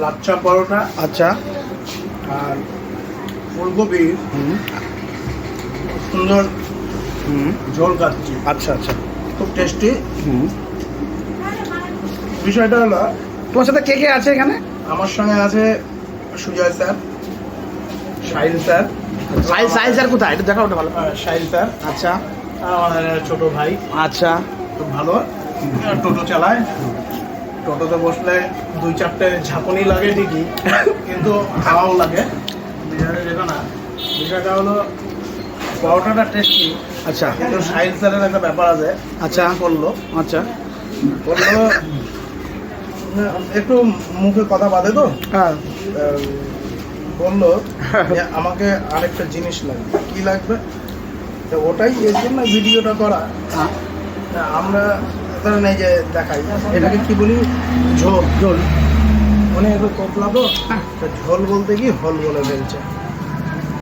লাচ্ছা পরোটা, আচ্ছা, আর ফুলকপির সুন্দর ঝোল খাচ্ছি, আচ্ছা আচ্ছা, খুব টেস্টি। বিষয়টা হলো, তোমার সাথে কে কে আছে এখানে? আমার সঙ্গে আছে Sujoy sir, Sahil sir. Sahil sir কোথায়? এটা দেখা ওটা ভালো। শাহিল স্যার, আচ্ছা আর আমাদের ছোট ভাই, আচ্ছা, খুব ভালো টোটো চালায়। টোটোতে বসলে 2-4টে ঝাঁকুনি লাগে ঠিকই, কিন্তু হাওয়াও লাগে। বিষয়টা যেটা না, বিষয়টা হলো পরোটাটা টেস্টি। আচ্ছা কিন্তু শাহিল স্যারের একটা ব্যাপার আছে। আচ্ছা বললো আচ্ছা, বললো একটু মুখে কথা বাঁধে তো, হ্যাঁ বললো যে আমাকে আরেকটা জিনিস লাগবে। কি লাগবে? তো ওটাই এর জন্য ভিডিওটা করা। হ্যাঁ, আমরা ধরেন এই যে দেখাই, এটাকে কি বলি, ঝোল। ঝোল। মানে একটু কোপলা তো, ঝোল বলতে কি হল বলে ফেলছে।